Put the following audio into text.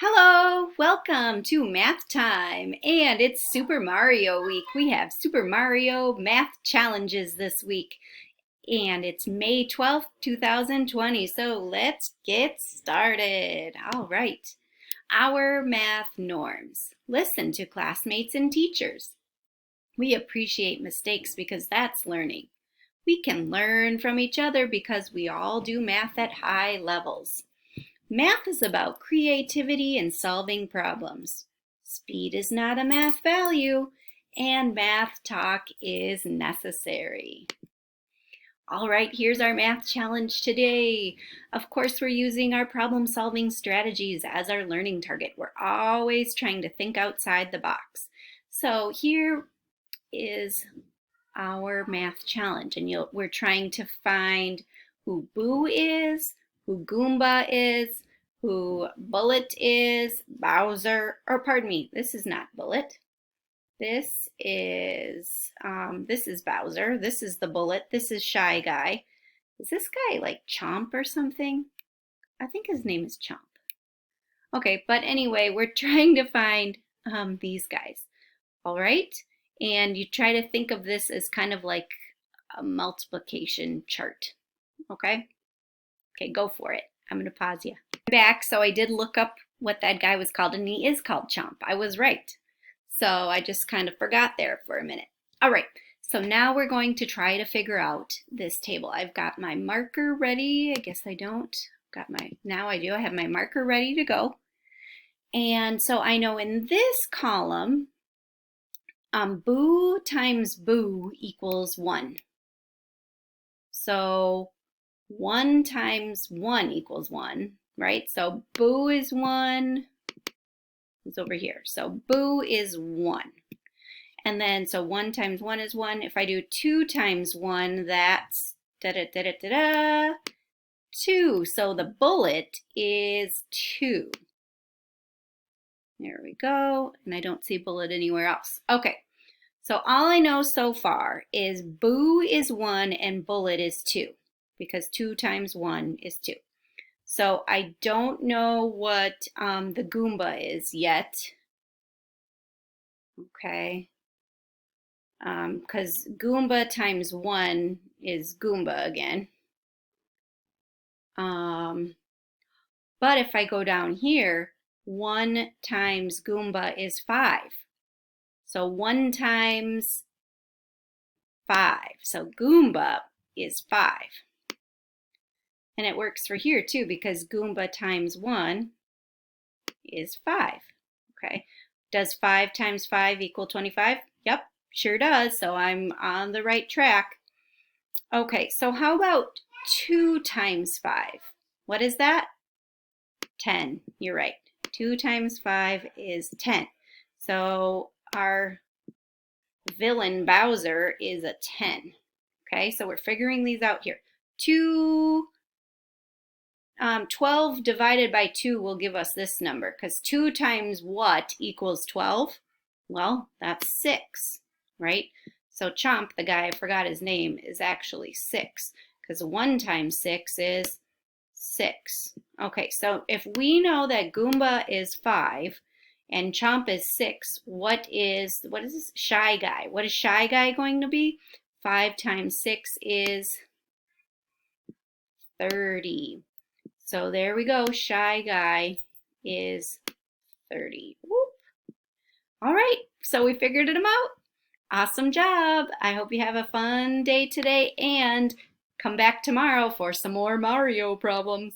Hello, welcome to Math Time, and it's Super Mario Week. We have Super Mario Math Challenges this week, and it's May 12th, 2020, so let's get started. All right, our math norms. Listen to classmates and teachers. We appreciate mistakes because that's learning. We can learn from each other because we all do math at high levels. Math is about creativity and solving problems. Speed is not a math value, and math talk is necessary. All right, here's our math challenge today. Of course, we're using our problem-solving strategies as our learning target. We're always trying to think outside the box. So here is our math challenge, and we're trying to find who Boo is, who Goomba is, who Bullet is, Bowser, or pardon me, this is not Bullet. This is Bowser. This is the Bullet. This is Shy Guy. Is this guy like Chomp or something? I think his name is Chomp. Okay, but anyway, we're trying to find these guys. All right, and you try to think of this as kind of like a multiplication chart. Okay, go for it. I'm going to pause you. Back, so I did look up what that guy was called, and he is called Chomp. I was right. So I just kind of forgot there for a minute. All right, so now we're going to try to figure out this table. I've got my marker ready. I guess I don't. Now I do. I have my marker ready to go. And so I know in this column, Boo times Boo equals 1. So 1 times 1 equals 1, right? So Boo is 1. It's over here. So Boo is 1. And then, so 1 times 1 is 1. If I do 2 times 1, that's 2. So the Bullet is 2. There we go. And I don't see Bullet anywhere else. Okay. So all I know so far is Boo is 1 and Bullet is 2, because 2 times 1 is 2. So I don't know what the Goomba is yet. Okay. Because Goomba times 1 is Goomba again. But if I go down here, 1 times Goomba is 5. So 1 times 5. So Goomba is 5. And it works for here too, because Goomba times 1 is 5. Okay. Does 5 times 5 equal 25? Yep, sure does. So I'm on the right track. Okay, so how about 2 times 5? What is that? 10. You're right. 2 times 5 is 10. So our villain Bowser is a 10. Okay, so we're figuring these out here. 12 divided by 2 will give us this number, because 2 times what equals 12? Well, that's 6, right? So Chomp, the guy, I forgot his name, is actually 6, because 1 times 6 is 6. Okay, so if we know that Goomba is 5 and Chomp is 6, what is this Shy Guy? What is Shy Guy going to be? 5 times 6 is 30. So there we go. Shy Guy is 30. Whoop. All right, so we figured them out. Awesome job. I hope you have a fun day today and come back tomorrow for some more Mario problems.